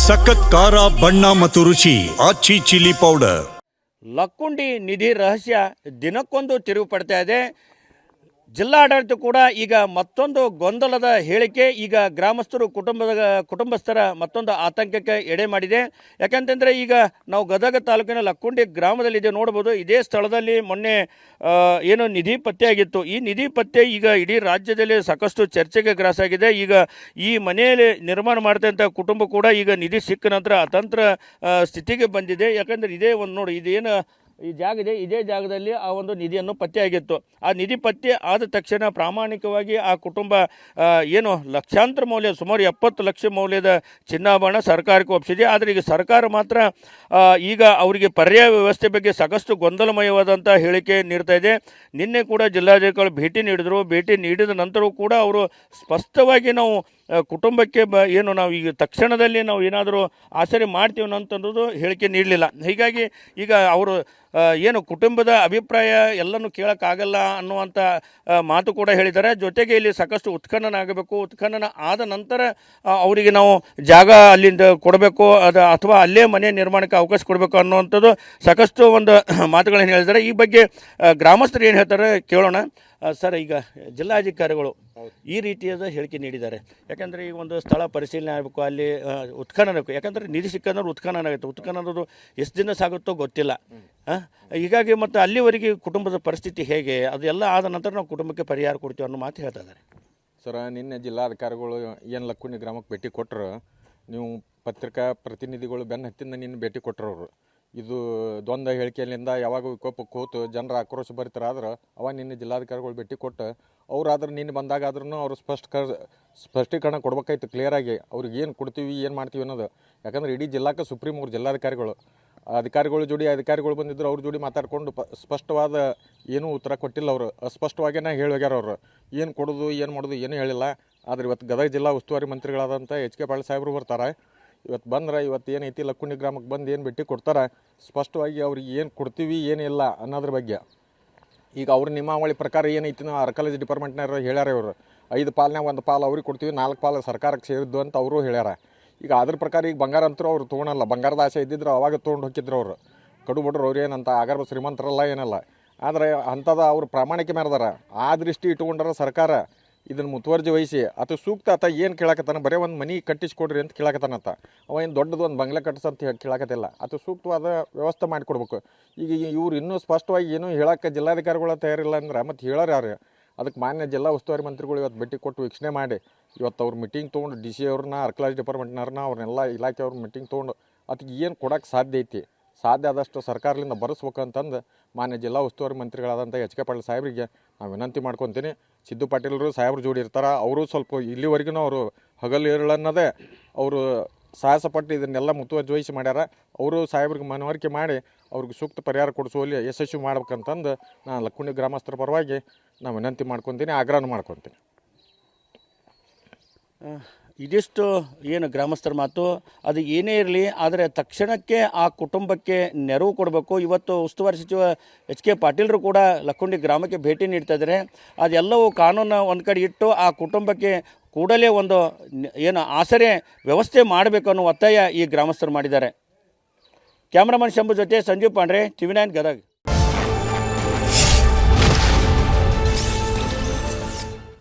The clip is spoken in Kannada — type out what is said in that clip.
ಸಖತ್ ಖಾರ ಬಣ್ಣ ಮತ್ತು ರುಚಿ ಆಚಿ ಚಿಲ್ಲಿ ಪೌಡರ್. ಲಕ್ಕುಂಡಿ ನಿಧಿ ರಹಸ್ಯ ದಿನಕ್ಕೊಂದು ತಿರುವು ಪಡ್ತಾ ಇದೆ. ಜಿಲ್ಲಾಡಳಿತ ಕೂಡ ಈಗ ಮತ್ತೊಂದು ಗೊಂದಲದ ಹೇಳಿಕೆ ಈಗ ಗ್ರಾಮಸ್ಥರು ಕುಟುಂಬಸ್ಥರ ಮತ್ತೊಂದು ಆತಂಕಕ್ಕೆ ಎಡೆ ಮಾಡಿದೆ. ಯಾಕಂತಂದರೆ ಈಗ ನಾವು ಗದಗ ತಾಲೂಕಿನ ಲಕ್ಕುಂಡಿ ಗ್ರಾಮದಲ್ಲಿದೆ ನೋಡ್ಬೋದು. ಇದೇ ಸ್ಥಳದಲ್ಲಿ ಮೊನ್ನೆ ಏನು ನಿಧಿ ಪತ್ತೆಯಾಗಿತ್ತು. ಈ ನಿಧಿ ಪತ್ತೆ ಈಗ ಇಡೀ ರಾಜ್ಯದಲ್ಲಿ ಸಾಕಷ್ಟು ಚರ್ಚೆಗೆ ಗ್ರಾಸಾಗಿದೆ. ಈಗ ಈ ಮನೆಯಲ್ಲಿ ನಿರ್ಮಾಣ ಮಾಡ್ತಂಥ ಕುಟುಂಬ ಕೂಡ ಈಗ ನಿಧಿ ಸಿಕ್ಕ ನಂತರ ಅತಂತ್ರ ಸ್ಥಿತಿಗೆ ಬಂದಿದೆ. ಯಾಕಂದರೆ ಇದೇ ಒಂದು ನೋಡಿ ಇದೇನು ಈ ಜಾಗ ಇದೆ, ಇದೇ ಜಾಗದಲ್ಲಿ ಆ ಒಂದು ನಿಧಿಯನ್ನು ಪತ್ತೆಯಾಗಿತ್ತು. ಆ ನಿಧಿ ಪತ್ತೆ ಆದ ತಕ್ಷಣ ಪ್ರಾಮಾಣಿಕವಾಗಿ ಆ ಕುಟುಂಬ ಏನು ಲಕ್ಷಾಂತರ ಮೌಲ್ಯ ಸುಮಾರು 70 ಲಕ್ಷ ಮೌಲ್ಯದ ಚಿನ್ನಾಭರಣ ಸರ್ಕಾರಕ್ಕೆ ಒಪ್ಪಿಸಿದೆ. ಆದರೆ ಈಗ ಸರ್ಕಾರ ಮಾತ್ರ ಈಗ ಅವರಿಗೆ ಪರ್ಯಾಯ ವ್ಯವಸ್ಥೆ ಬಗ್ಗೆ ಸಾಕಷ್ಟು ಗೊಂದಲಮಯವಾದಂಥ ಹೇಳಿಕೆ ನೀಡ್ತಾ ಇದೆ. ನಿನ್ನೆ ಕೂಡ ಜಿಲ್ಲಾಧಿಕಾರಿಗಳು ಭೇಟಿ ನೀಡಿದರು. ಭೇಟಿ ನೀಡಿದ ನಂತರವೂ ಕೂಡ ಅವರು ಸ್ಪಷ್ಟವಾಗಿ ನಾವು ಕುಟುಂಬಕ್ಕೆ ಏನು ನಾವು ಈಗ ತಕ್ಷಣದಲ್ಲಿ ನಾವು ಏನಾದರೂ ಆಸರೆ ಮಾಡ್ತೀವಿ ಅನ್ನೋದು ಹೇಳಿಕೆ ನೀಡಲಿಲ್ಲ. ಹೀಗಾಗಿ ಈಗ ಅವರು ಏನು ಕುಟುಂಬದ ಅಭಿಪ್ರಾಯ ಎಲ್ಲನೂ ಕೇಳೋಕ್ಕಾಗಲ್ಲ ಅನ್ನುವಂಥ ಮಾತು ಕೂಡ ಹೇಳಿದ್ದಾರೆ. ಜೊತೆಗೆ ಇಲ್ಲಿ ಸಾಕಷ್ಟು ಉತ್ಖನನ ಆಗಬೇಕು, ಉತ್ಖನನ ಆದ ನಂತರ ಅವರಿಗೆ ನಾವು ಜಾಗ ಅಲ್ಲಿಂದ ಕೊಡಬೇಕು ಅಥವಾ ಅಲ್ಲೇ ಮನೆ ನಿರ್ಮಾಣಕ್ಕೆ ಅವಕಾಶ ಕೊಡಬೇಕು ಅನ್ನುವಂಥದ್ದು ಸಾಕಷ್ಟು ಒಂದು ಮಾತುಗಳನ್ನು ಹೇಳಿದ್ದಾರೆ. ಈ ಬಗ್ಗೆ ಗ್ರಾಮಸ್ಥರು ಏನು ಹೇಳ್ತಾರೆ ಕೇಳೋಣ. ಸರ್, ಈಗ ಜಿಲ್ಲಾಧಿಕಾರಿಗಳು ಈ ರೀತಿಯಾದ ಹೇಳಿಕೆ ನೀಡಿದ್ದಾರೆ. ಯಾಕಂದರೆ ಈಗ ಒಂದು ಸ್ಥಳ ಪರಿಶೀಲನೆ ಆಗಬೇಕು, ಅಲ್ಲಿ ಉತ್ಖನನ ಆಗಬೇಕು. ಯಾಕಂದರೆ ನಿಧಿ ಸಿಕ್ಕಂದ್ರೆ ಉತ್ಖನನ ಆಗುತ್ತೆ. ಉತ್ಖನನದು ಎಷ್ಟು ದಿನ ಸಾಗುತ್ತೋ ಗೊತ್ತಿಲ್ಲ. ಹೀಗಾಗಿ ಮತ್ತು ಅಲ್ಲಿವರೆಗೆ ಕುಟುಂಬದ ಪರಿಸ್ಥಿತಿ ಹೇಗೆ, ಅದೆಲ್ಲ ಆದ ನಂತರ ನಾವು ಕುಟುಂಬಕ್ಕೆ ಪರಿಹಾರ ಕೊಡ್ತೀವಿ ಅನ್ನೋ ಮಾತು ಹೇಳ್ತಾ ಇದ್ದಾರೆ. ಸರ್, ನಿನ್ನೆ ಜಿಲ್ಲಾಧಿಕಾರಿಗಳು ಏನು ಲಕ್ಕುಂಡಿ ಗ್ರಾಮಕ್ಕೆ ಭೇಟಿ ಕೊಟ್ಟರು. ನೀವು ಪತ್ರಿಕಾ ಪ್ರತಿನಿಧಿಗಳು ಬೆನ್ನ ಹತ್ತಿಂದ ನಿನ್ನೆ ಭೇಟಿ ಕೊಟ್ಟರು. ಅವರು ಇದು ದ್ವಂದ್ವ ಹೇಳಿಕೆಯಲ್ಲಿಂದ ಯಾವಾಗ ವಿಕೋಪಕ್ಕೆ ಕೂತು ಜನರ ಆಕ್ರೋಶ ಭರಿತರಾದ್ರೆ ಅವಾಗ ನಿನ್ನೆ ಜಿಲ್ಲಾಧಿಕಾರಿಗಳು ಭೇಟಿ ಕೊಟ್ಟು ಅವರಾದ್ರೆ ನಿನ್ನೆ ಬಂದಾಗಾದ್ರೂ ಅವರು ಸ್ಪಷ್ಟೀಕರಣ ಕೊಡ್ಬೇಕಾಯ್ತು ಕ್ಲಿಯರಾಗಿ. ಅವ್ರಿಗೆ ಏನು ಕೊಡ್ತೀವಿ ಏನು ಮಾಡ್ತೀವಿ ಅನ್ನೋದು. ಯಾಕಂದ್ರೆ ಇಡೀ ಜಿಲ್ಲಾಕ್ಕೆ ಸುಪ್ರೀಂ ಅವ್ರ ಜಿಲ್ಲಾಧಿಕಾರಿಗಳು ಅಧಿಕಾರಿಗಳು ಬಂದಿದ್ದರು. ಅವ್ರ ಜೋಡಿ ಮಾತಾಡಿಕೊಂಡು ಸ್ಪಷ್ಟವಾದ ಏನೂ ಉತ್ತರ ಕೊಟ್ಟಿಲ್ಲ. ಅವರು ಅಸ್ಪಷ್ಟವಾಗಿಯೇ ಹೇಳಿ ಹೋಗ್ಯಾರ. ಅವರು ಏನು ಕೊಡೋದು ಏನು ಮಾಡೋದು ಏನೂ ಹೇಳಿಲ್ಲ. ಆದರೆ ಇವತ್ತು ಗದಗ ಜಿಲ್ಲಾ ಉಸ್ತುವಾರಿ ಮಂತ್ರಿಗಳಾದಂಥ ಎಚ್ ಕೆ ಪಾಟೀಲ್ ಸಾಹೇಬರು ಬರ್ತಾರೆ. ಇವತ್ತು ಬಂದ್ರೆ ಇವತ್ತು ಏನೈತಿ ಲಕ್ಕುಂಡಿ ಗ್ರಾಮಕ್ಕೆ ಬಂದು ಏನು ಭೇಟಿ ಕೊಡ್ತಾರೆ, ಸ್ಪಷ್ಟವಾಗಿ ಅವ್ರಿಗೆ ಏನು ಕೊಡ್ತೀವಿ ಏನಿಲ್ಲ ಅನ್ನೋದ್ರ ಬಗ್ಗೆ. ಈಗ ಅವ್ರ ನಿಯಮಾವಳಿ ಪ್ರಕಾರ ಏನೈತಿ ನಾವು ಆರ್ಕಾಲಜಿ ಡಿಪಾರ್ಟ್ಮೆಂಟ್ನಾರು ಹೇಳ್ಯಾರ. ಇವರು 5 ಪಾಲ್ನಾಗ 1 ಪಾಲು ಅವ್ರಿಗೆ ಕೊಡ್ತೀವಿ, 4 ಪಾಲು ಸರ್ಕಾರಕ್ಕೆ ಸೇರಿದ್ದು ಅಂತ ಅವರು ಹೇಳ್ಯಾರ. ಈಗ ಅದ್ರ ಪ್ರಕಾರ ಈಗ ಬಂಗಾರ ಅಂತರೂ ಅವ್ರು ತೊಗೊಳಲ್ಲ. ಬಂಗಾರದ ಆಸೆ ಇದ್ದಿದ್ರು ಅವಾಗ ತೊಗೊಂಡು ಹೋಗಿದ್ರು. ಅವರು ಕಡು ಬಡ್ರು ಅವ್ರು ಏನಂತ ಆಗರ್ಭ ಶ್ರೀಮಂತರಲ್ಲ ಏನಲ್ಲ. ಆದರೆ ಅಂಥದ ಅವ್ರು ಪ್ರಾಮಾಣಿಕ ಮೆರೆದಾರ. ಆ ದೃಷ್ಟಿ ಇಟ್ಕೊಂಡಾರ ಸರ್ಕಾರ ಇದನ್ನು ಮುತುವರ್ಜಿ ವಹಿಸಿ ಅಥವಾ ಸೂಕ್ತ ಆತ ಏನು ಕೇಳಕತ್ತಾನ, ಬರೀ ಒಂದು ಮನೆ ಕಟ್ಟಿಸ್ಕೊಡ್ರಿ ಅಂತ ಕೇಳಕತ್ತಾನತ್ತ. ಅವ ಏನು ದೊಡ್ಡದು ಒಂದು ಬಂಗ್ಲೆ ಕಟ್ಟಿಸಂತ ಕೇಳಕತ್ತಿಲ್ಲ. ಅಥವಾ ಸೂಕ್ತವಾದ ವ್ಯವಸ್ಥೆ ಮಾಡಿಕೊಡ್ಬೇಕು. ಈಗ ಇವ್ರು ಇನ್ನೂ ಸ್ಪಷ್ಟವಾಗಿ ಏನೂ ಹೇಳೋಕ್ಕೆ ಜಿಲ್ಲಾಧಿಕಾರಿಗಳ ತಯಾರಿಲ್ಲ ಅಂದ್ರೆ ಮತ್ತೆ ಹೇಳೋರು ಯಾರು? ಅದಕ್ಕೆ ಮಾನ್ಯ ಜಿಲ್ಲಾ ಉಸ್ತುವಾರಿ ಮಂತ್ರಿಗಳು ಇವತ್ತು ಭೇಟಿ ಕೊಟ್ಟು ವೀಕ್ಷಣೆ ಮಾಡಿ ಇವತ್ತು ಅವ್ರು ಮೀಟಿಂಗ್ ತೊಗೊಂಡು ಡಿ ಸಿ ಅವ್ರನ್ನ ಆರ್ಕಾಲಜಿ ಡಿಪಾರ್ಟ್ಮೆಂಟ್ನವ್ರನ್ನ ಅವ್ರನ್ನೆಲ್ಲ ಇಲಾಖೆಯವ್ರ ಮೀಟಿಂಗ್ ತೊಗೊಂಡು ಅದಕ್ಕೆ ಏನು ಕೊಡೋಕ್ಕೆ ಸಾಧ್ಯ ಐತಿ, ಸಾಧ್ಯ ಆದಷ್ಟು ಸರ್ಕಾರದಿಂದ ಬರೆಸ್ಬೇಕಂತಂದು ಮಾನ್ಯ ಜಿಲ್ಲಾ ಉಸ್ತುವಾರಿ ಮಂತ್ರಿಗಳಾದಂಥ ಎಚ್ ಕೆ ಪಾಟೀಲ್ ಸಾಹೇಬರಿಗೆ ನಾನು ವಿನಂತಿ ಮಾಡ್ಕೊತೀನಿ. ಸಿದ್ದು ಪಾಟೀಲರು ಸಾಹೇಬ್ರು ಜೋಡಿ ಇರ್ತಾರೆ. ಅವರು ಸ್ವಲ್ಪ ಇಲ್ಲಿವರೆಗೂ ಅವರು ಹಗಲು ಇರಳನ್ನದೇ ಅವರು ಸಾಹಸಪಟ್ಟು ಇದನ್ನೆಲ್ಲ ಮುತುವರ್ಜಿ ವಹಿಸಿ ಮಾಡ್ಯಾರ. ಅವರು ಸಾಹೇಬ್ರಿಗೆ ಮನವರಿಕೆ ಮಾಡಿ ಅವ್ರಿಗೆ ಸೂಕ್ತ ಪರಿಹಾರ ಕೊಡಿಸುವಲ್ಲಿ ಯಶಸ್ವಿ ಮಾಡ್ಬೇಕಂತಂದು ನಾನು ಲಕ್ಕುಂಡಿ ಗ್ರಾಮಸ್ಥರ ಪರವಾಗಿ ನಾನು ವಿನಂತಿ ಮಾಡ್ಕೊತೀನಿ, ಆಗ್ರಹ ಮಾಡ್ಕೊತೀನಿ. ಇದಿಷ್ಟು ಏನು ಗ್ರಾಮಸ್ಥರ ಮಾತು. ಅದು ಏನೇ ಇರಲಿ, ಆದರೆ ತಕ್ಷಣಕ್ಕೆ ಆ ಕುಟುಂಬಕ್ಕೆ ನೆರವು ಕೊಡಬೇಕು. ಇವತ್ತು ಉಸ್ತುವಾರಿ ಸಚಿವ ಎಚ್ ಕೆ ಪಾಟೀಲರು ಕೂಡ ಲಕ್ಕುಂಡಿ ಗ್ರಾಮಕ್ಕೆ ಭೇಟಿ ನೀಡ್ತಾ ಇದ್ದಾರೆ. ಅದೆಲ್ಲವೂ ಕಾನೂನು ಒಂದು ಕಡೆ ಇಟ್ಟು ಆ ಕುಟುಂಬಕ್ಕೆ ಕೂಡಲೇ ಒಂದು ಏನು ಆಸರೆ ವ್ಯವಸ್ಥೆ ಮಾಡಬೇಕು ಅನ್ನೋ ಒತ್ತಾಯ ಈ ಗ್ರಾಮಸ್ಥರು ಮಾಡಿದ್ದಾರೆ. ಕ್ಯಾಮ್ರಾಮನ್ ಶಂಭು ಜೊತೆ ಸಂಜೀವ್ ಪಾಂಡ್ರೆ, TV9 ಗದಗ.